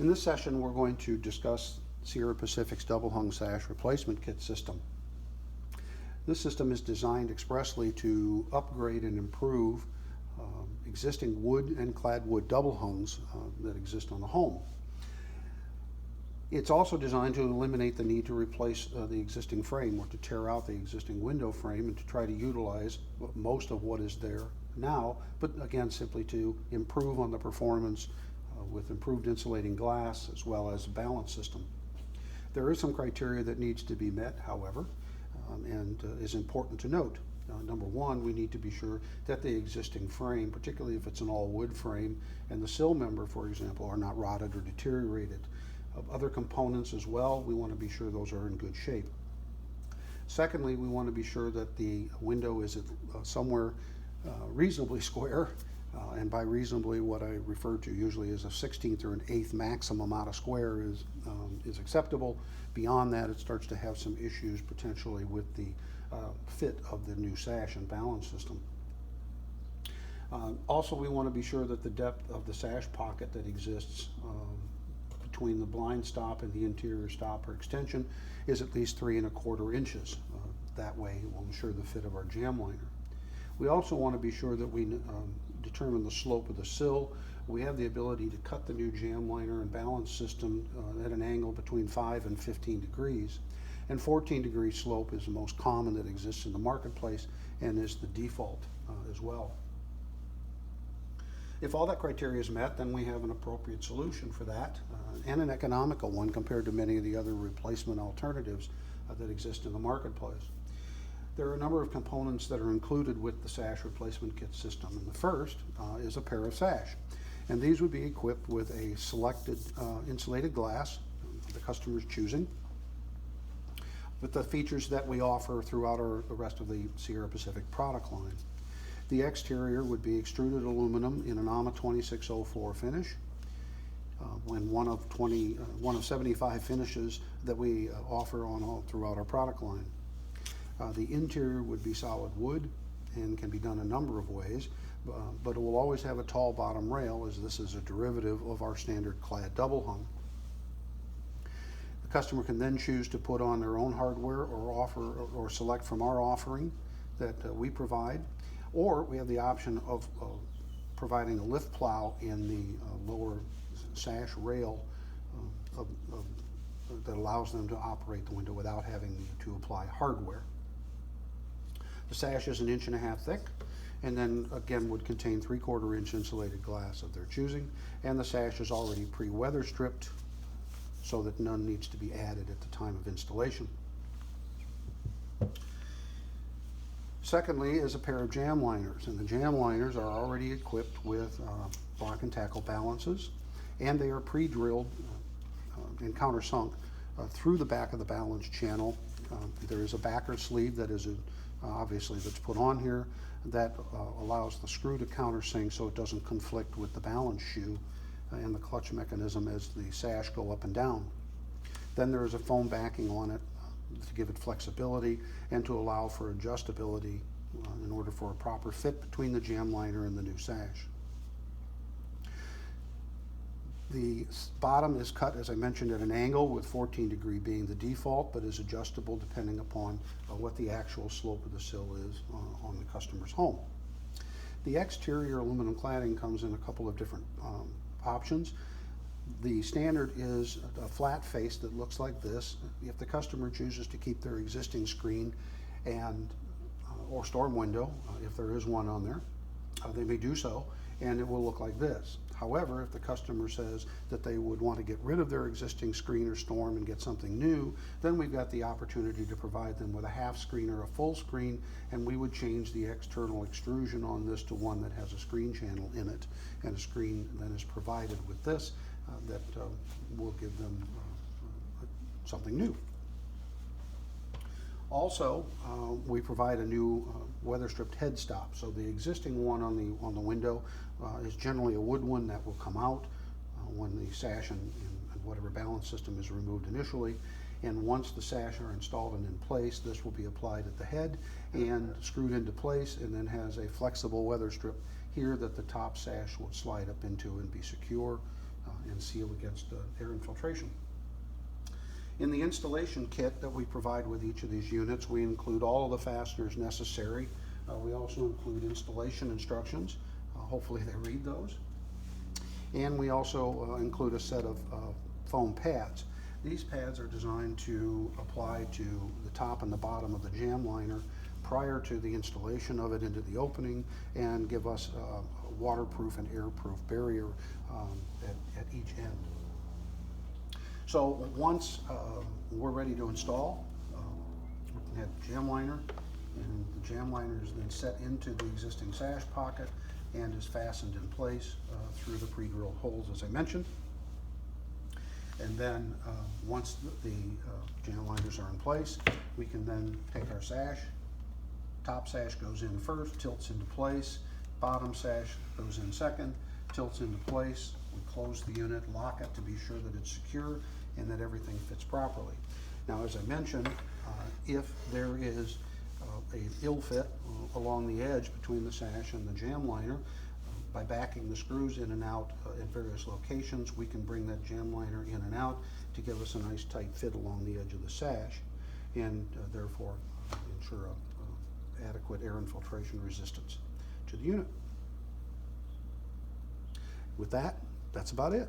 In this session, we're going to discuss Sierra Pacific's double hung sash replacement kit system. This system is designed expressly to upgrade and improve existing wood and clad wood double hungs that exist on the home. It's also designed to eliminate the need to replace the existing frame or to tear out the existing window frame and to try to utilize most of what is there now, but again, simply to improve on the performance with improved insulating glass as well as a balance system. There is some criteria that needs to be met, however, and is important to note. Number one, we need to be sure that the existing frame, particularly if it's an all-wood frame, and the sill member, for example, are not rotted or deteriorated. Other components as well, we want to be sure those are in good shape. Secondly, we want to be sure that the window is somewhere reasonably square, and by reasonably what I refer to usually as a 16th or an 8th maximum out of square is acceptable. Beyond that, it starts to have some issues potentially with the fit of the new sash and balance system. Also, we want to be sure that the depth of the sash pocket that exists between the blind stop and the interior stop or extension is at least 3 1/4 inches. That way it will ensure the fit of our jam liner. We also want to be sure that we determine the slope of the sill. We have the ability to cut the new jam liner and balance system at an angle between 5 and 15 degrees. And 14-degree slope is the most common that exists in the marketplace and is the default as well. If all that criteria is met, then we have an appropriate solution for that and an economical one compared to many of the other replacement alternatives that exist in the marketplace. There are a number of components that are included with the sash replacement kit system, and the first is a pair of sash. And these would be equipped with a selected insulated glass, the customer's choosing, with the features that we offer throughout the rest of the Sierra Pacific product line. The exterior would be extruded aluminum in an AMA 2604 finish, one of 75 finishes that we offer throughout our product line. The interior would be solid wood and can be done a number of ways, but it will always have a tall bottom rail, as this is a derivative of our standard clad double hung. The customer can then choose to put on their own hardware or select from our offering that we provide, or we have the option of providing a lift plow in the lower sash rail that allows them to operate the window without having to apply hardware. The sash is 1.5 inches thick, and then again would contain 3/4 inch insulated glass of their choosing, and the sash is already pre-weather stripped so that none needs to be added at the time of installation. Secondly is a pair of jam liners, and the jam liners are already equipped with block and tackle balances, and they are pre-drilled and countersunk through the back of the balance channel. There is a backer sleeve that is obviously that's put on here that allows the screw to countersink so it doesn't conflict with the balance shoe and the clutch mechanism as the sash go up and down. Then there is a foam backing on it to give it flexibility and to allow for adjustability in order for a proper fit between the jam liner and the new sash. The bottom is cut, as I mentioned, at an angle, with 14-degree being the default, but is adjustable depending upon what the actual slope of the sill is on the customer's home. The exterior aluminum cladding comes in a couple of different options. The standard is a flat face that looks like this. If the customer chooses to keep their existing screen or storm window, if there is one on there, they may do so, and it will look like this. However, if the customer says that they would want to get rid of their existing screen or storm and get something new, then we've got the opportunity to provide them with a half screen or a full screen, and we would change the external extrusion on this to one that has a screen channel in it, and a screen then is provided with this that will give them something new. Also, we provide a new weather-stripped head stop. So the existing one on the window is generally a wood one that will come out when the sash and whatever balance system is removed initially. And once the sash are installed and in place, this will be applied at the head and screwed into place, and then has a flexible weather strip here that the top sash will slide up into and be secure and seal against air infiltration. In the installation kit that we provide with each of these units, we include all of the fasteners necessary. We also include installation instructions. Hopefully they read those. And we also include a set of foam pads. These pads are designed to apply to the top and the bottom of the jam liner prior to the installation of it into the opening, and give us a waterproof and airproof barrier at each end. So once we're ready to install, we have the jam liner, and the jam liner is then set into the existing sash pocket and is fastened in place through the pre-drilled holes, as I mentioned. And then once the jam liners are in place, we can then take our sash. Top sash goes in first, tilts into place. Bottom sash goes in second, tilts into place. We close the unit, lock it to be sure that it's secure and that everything fits properly. Now, as I mentioned, if there is a ill fit along the edge between the sash and the jam liner, by backing the screws in and out at various locations, we can bring that jam liner in and out to give us a nice tight fit along the edge of the sash, and therefore ensure adequate air infiltration resistance to the unit. With that, that's about it.